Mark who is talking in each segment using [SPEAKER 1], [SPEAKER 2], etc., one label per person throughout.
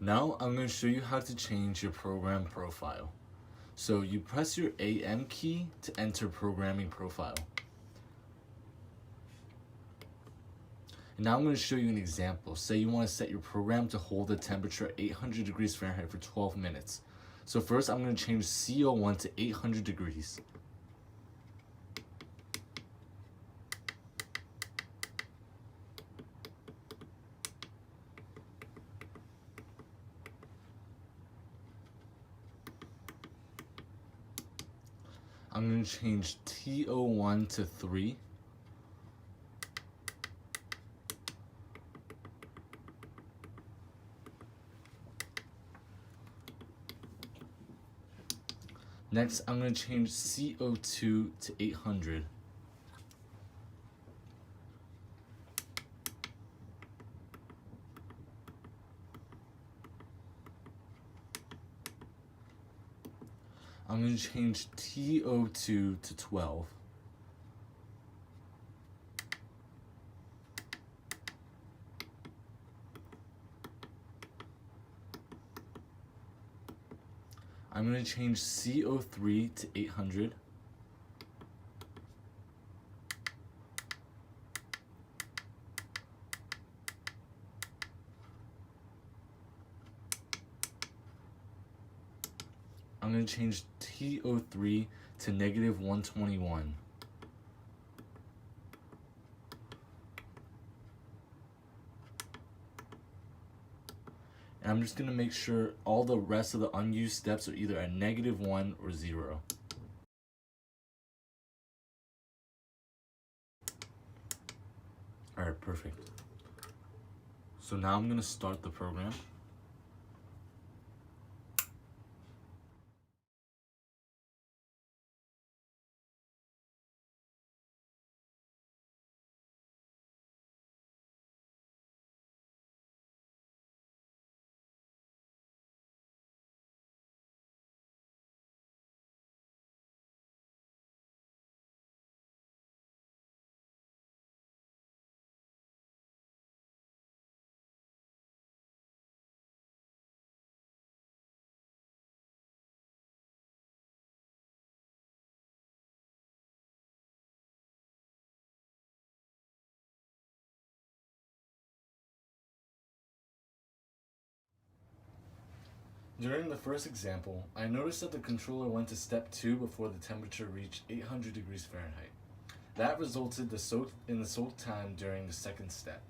[SPEAKER 1] Now I'm going to show you how to change your program profile. So you press your AM key to enter programming profile. And now I'm going to show you an example. Say you want to set your program to hold the temperature at 800 degrees Fahrenheit for 12 minutes. So first I'm going to change CO1 to 800 degrees. I'm going to change TO1 to 3. Next, I'm going to change CO2 to 800. I'm going to change TO2 to 12. I'm going to change CO3 to 800. I'm going to change TO3 to negative 121. And I'm just going to make sure all the rest of the unused steps are either at -1 or 0. Alright, perfect. So now I'm going to start the program. During the first example, I noticed that the controller went to step 2 before the temperature reached 800 degrees Fahrenheit. That resulted in the soak time during the second step.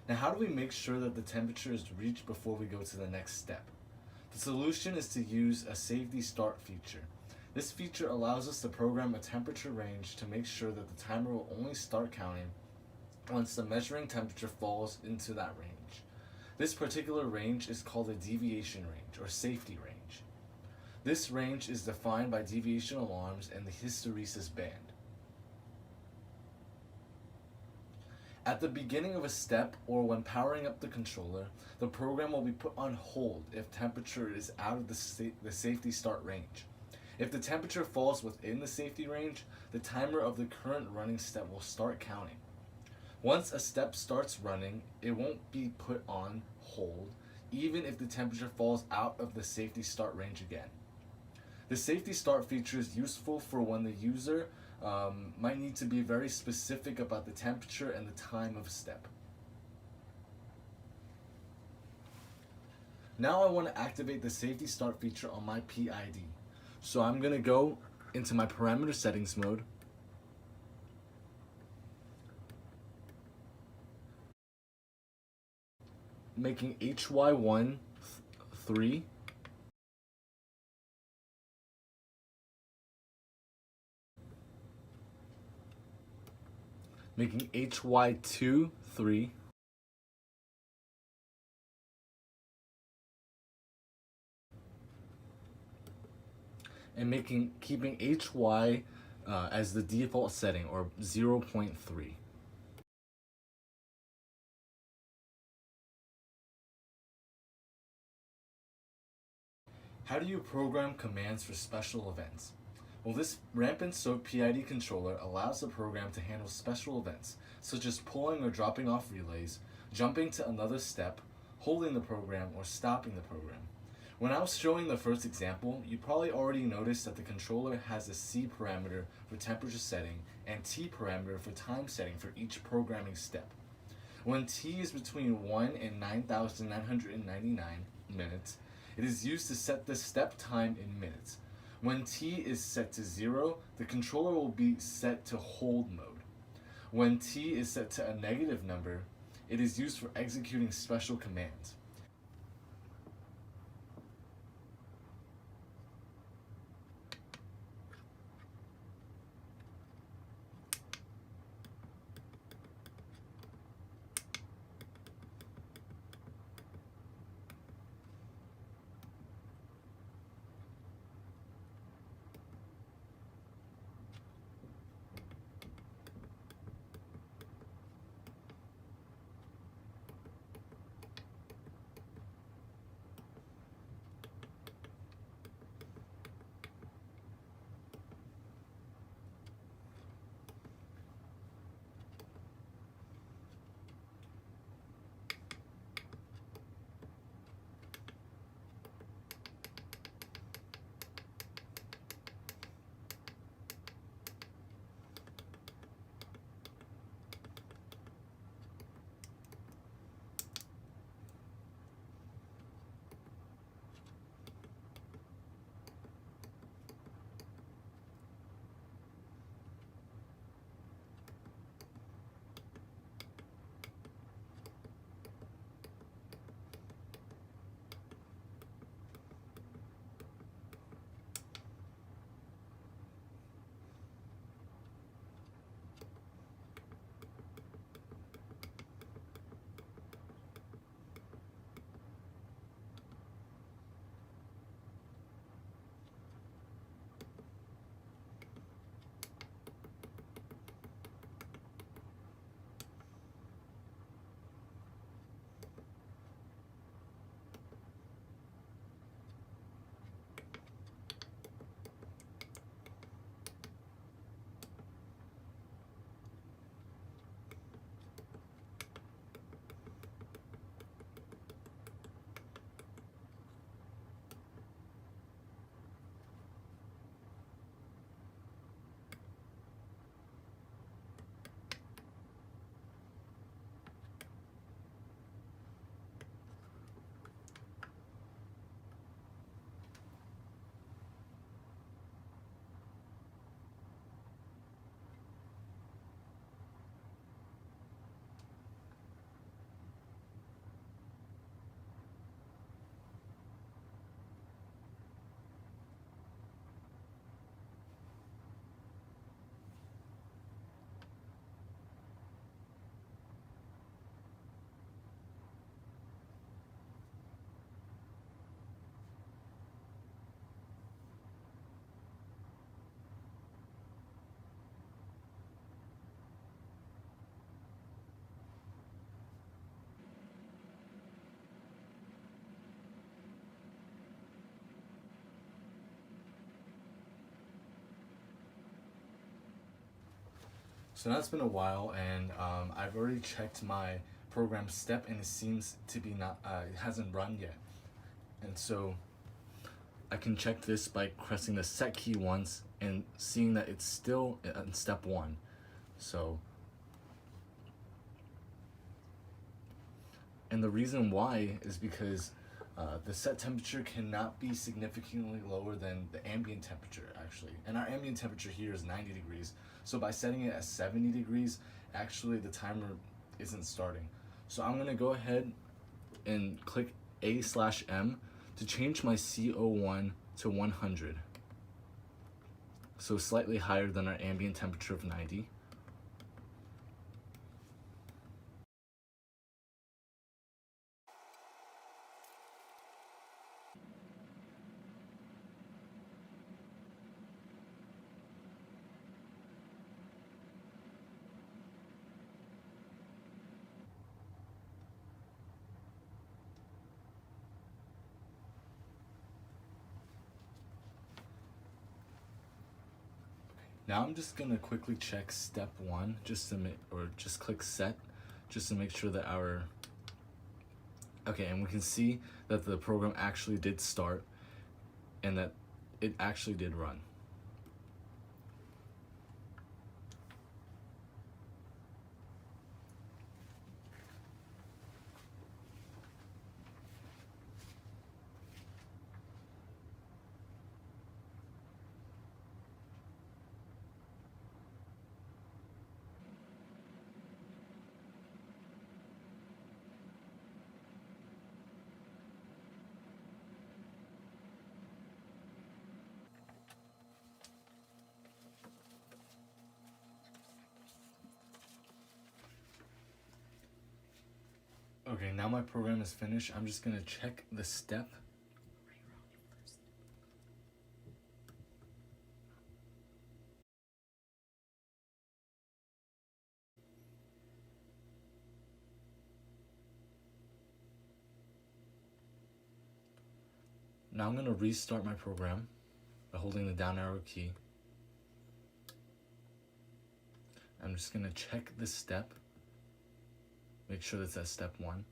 [SPEAKER 1] Now, how do we make sure that the temperature is reached before we go to the next step? The solution is to use a safety start feature. This feature allows us to program a temperature range to make sure that the timer will only start counting once the measuring temperature falls into that range. This particular range is called a deviation range or safety range. This range is defined by deviation alarms and the hysteresis band. At the beginning of a step or when powering up the controller, the program will be put on hold if temperature is out of the safety start range. If the temperature falls within the safety range, the timer of the current running step will start counting. Once a step starts running, it won't be put on hold, even if the temperature falls out of the safety start range again. The safety start feature is useful for when the user might need to be very specific about the temperature and the time of a step. Now I want to activate the safety start feature on my PID. So I'm going to go into my parameter settings mode. Making HY1 3. Making HY2 3. And keeping HY as the default setting, or 0.3. How do you program commands for special events? Well, this rampant soak PID controller allows the program to handle special events, such as pulling or dropping off relays, jumping to another step, holding the program, or stopping the program. When I was showing the first example, you probably already noticed that the controller has a C parameter for temperature setting and T parameter for time setting for each programming step. When T is between 1 and 9,999 minutes, it is used to set the step time in minutes. When T is set to 0, the controller will be set to hold mode. When T is set to a negative number, it is used for executing special commands. So now it's been a while, and I've already checked my program step, and it seems to be not, it hasn't run yet. And so I can check this by pressing the set key once and seeing that it's still in step 1. So, and the reason why is because the set temperature cannot be significantly lower than the ambient temperature, actually. And our ambient temperature here is 90 degrees. So by setting it at 70 degrees, actually the timer isn't starting. So I'm gonna go ahead and click A/M to change my CO1 to 100. So slightly higher than our ambient temperature of 90. Now I'm just gonna quickly check step 1 just to make, or just click set, just to make sure that our Okay, and we can see that the program actually did start and that it actually did run. Okay, now my program is finished. I'm just gonna check the step. Now I'm gonna restart my program by holding the down arrow key. I'm just gonna check the step, make sure that's at step 1.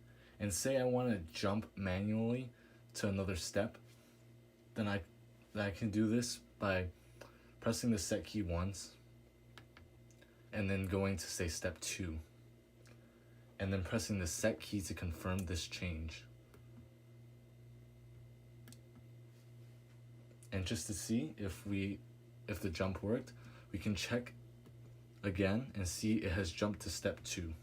[SPEAKER 1] And say I wanna jump manually to another step, then I can do this by pressing the set key once and then going to say step 2 and then pressing the set key to confirm this change. And just to see if the jump worked, we can check again and see it has jumped to step 2.